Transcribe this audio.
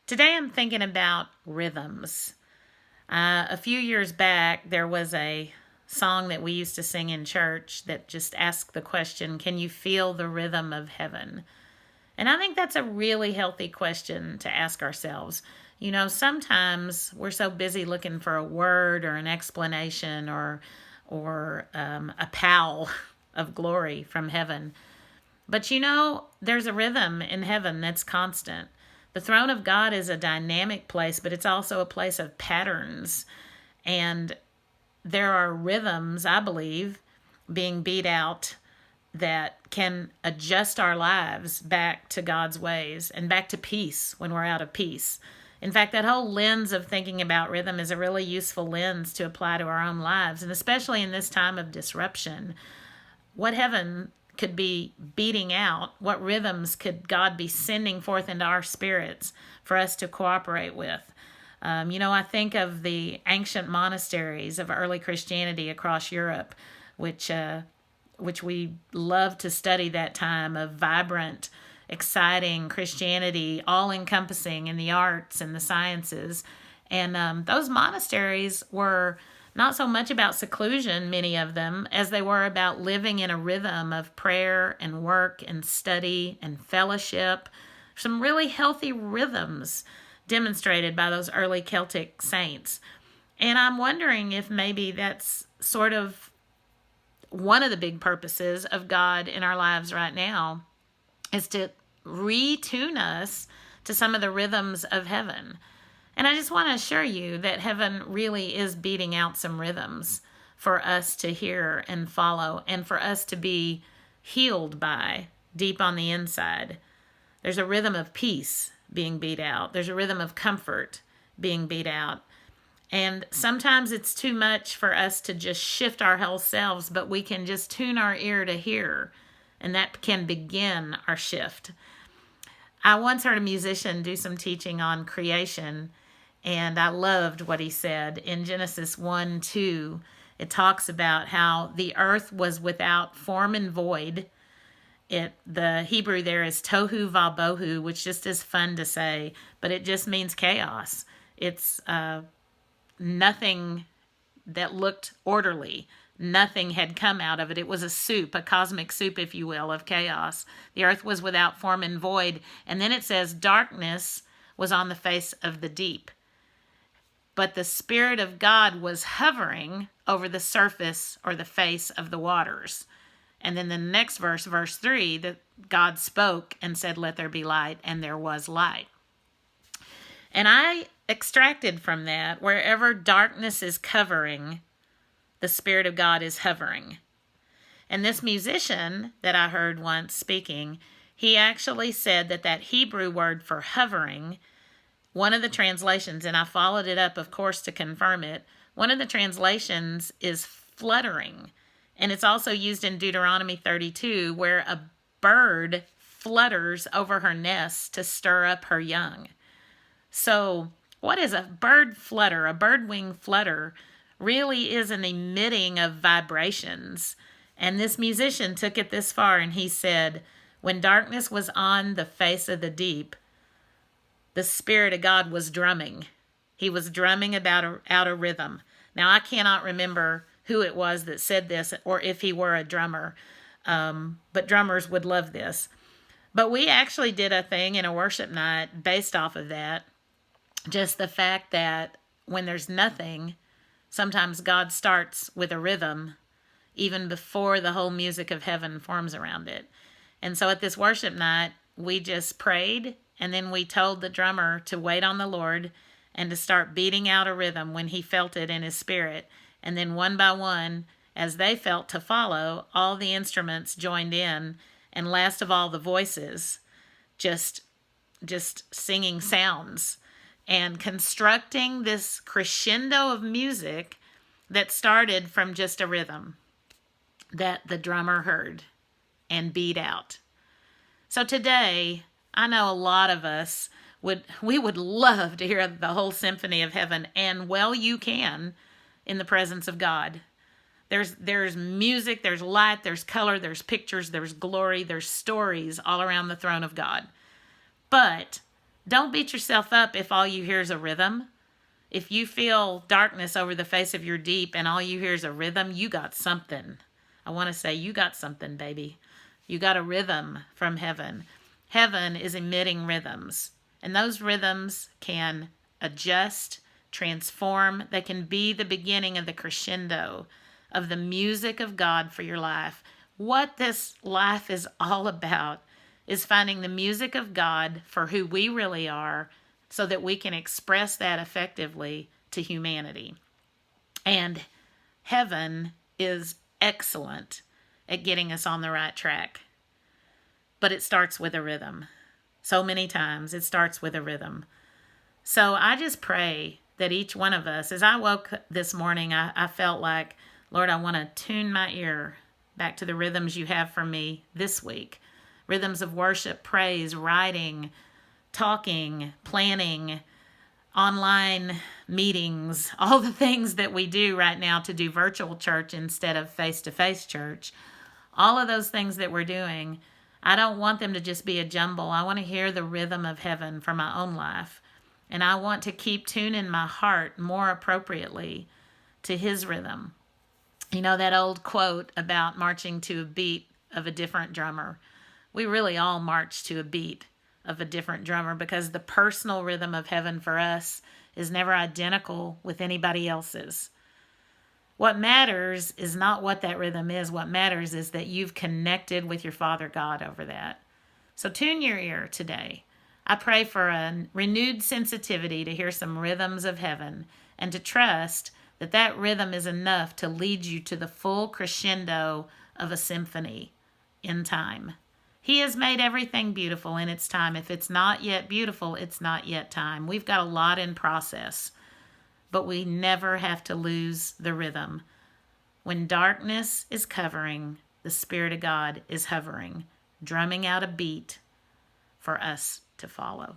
Today I'm thinking about rhythms. A few years back, there was a song that we used to sing in church that just asked the question, can you feel the rhythm of heaven? And I think that's a really healthy question to ask ourselves. You know, sometimes we're so busy looking for a word or an explanation or a pall of glory from heaven. But you know, there's a rhythm in heaven that's constant. The throne of God is a dynamic place, but it's also a place of patterns. And there are rhythms, I believe, being beat out that can adjust our lives back to God's ways and back to peace when we're out of peace. In fact, that whole lens of thinking about rhythm is a really useful lens to apply to our own lives, and especially in this time of disruption. What heaven could be beating out, what rhythms could God be sending forth into our spirits for us to cooperate with? I think of the ancient monasteries of early Christianity across Europe, which we love to study that time of vibrant, exciting Christianity, all encompassing in the arts and the sciences. And those monasteries were not so much about seclusion, many of them, as they were about living in a rhythm of prayer and work and study and fellowship. Some really healthy rhythms demonstrated by those early Celtic saints. And I'm wondering if maybe that's sort of one of the big purposes of God in our lives right now is to retune us to some of the rhythms of heaven. And I just want to assure you that heaven really is beating out some rhythms for us to hear and follow and for us to be healed by deep on the inside. There's a rhythm of peace being beat out. There's a rhythm of comfort being beat out. And sometimes it's too much for us to just shift our whole selves, but we can just tune our ear to hear, and that can begin our shift. I once heard a musician do some teaching on creation, and I loved what he said. In Genesis 1:2, it talks about how the earth was without form and void. The Hebrew there is tohu vabohu, which just is fun to say, but it just means chaos. It's nothing that looked orderly. Nothing had come out of it. It was a soup, a cosmic soup, if you will, of chaos. The earth was without form and void. And then it says darkness was on the face of the deep. But the Spirit of God was hovering over the surface or the face of the waters. And then the next verse, verse 3, that God spoke and said, let there be light, and there was light. And I extracted from that, wherever darkness is covering, the Spirit of God is hovering. And this musician that I heard once speaking, he actually said that Hebrew word for hovering, one of the translations, and I followed it up, of course, to confirm it, one of the translations is fluttering. And it's also used in Deuteronomy 32, where a bird flutters over her nest to stir up her young. So what is a bird flutter? A bird wing flutter really is an emitting of vibrations. And this musician took it this far, and he said, when darkness was on the face of the deep, the Spirit of God was drumming. He was drumming out a rhythm. Now, I cannot remember who it was that said this or if he were a drummer, but drummers would love this. But we actually did a thing in a worship night based off of that. Just the fact that when there's nothing, sometimes God starts with a rhythm even before the whole music of heaven forms around it. And so at this worship night, we just prayed, and then we told the drummer to wait on the Lord and to start beating out a rhythm when he felt it in his spirit. And then one by one, as they felt to follow, all the instruments joined in, and last of all, the voices just singing sounds and constructing this crescendo of music that started from just a rhythm that the drummer heard and beat out. So today, I know a lot of us would love to hear the whole symphony of heaven, and well, you can in the presence of God. There's music, there's light, there's color, there's pictures, there's glory, there's stories all around the throne of God. But Don't beat yourself up if all you hear is a rhythm. If you feel darkness over the face of your deep and all you hear is a rhythm, you got something. I want to say you got something, baby. You got a rhythm from heaven. Heaven is emitting rhythms, and those rhythms can adjust, transform. They can be the beginning of the crescendo of the music of God for your life. What this life is all about is finding the music of God for who we really are so that we can express that effectively to humanity. And heaven is excellent at getting us on the right track. But it starts with a rhythm. So many times it starts with a rhythm. So I just pray that each one of us, as I woke this morning, I felt like, Lord, I want to tune my ear back to the rhythms you have for me this week. Rhythms of worship, praise, writing, talking, planning, online meetings, all the things that we do right now to do virtual church instead of face-to-face church. All of those things that we're doing, I don't want them to just be a jumble. I want to hear the rhythm of heaven for my own life. And I want to keep tuning my heart more appropriately to his rhythm. You know that old quote about marching to a beat of a different drummer. We really all march to a beat of a different drummer because the personal rhythm of heaven for us is never identical with anybody else's. What matters is not what that rhythm is. What matters is that you've connected with your Father God over that. So tune your ear today. I pray for a renewed sensitivity to hear some rhythms of heaven and to trust that that rhythm is enough to lead you to the full crescendo of a symphony in time. He has made everything beautiful in its time. If it's not yet beautiful, it's not yet time. We've got a lot in process, but we never have to lose the rhythm. When darkness is covering, the Spirit of God is hovering, drumming out a beat for us to follow.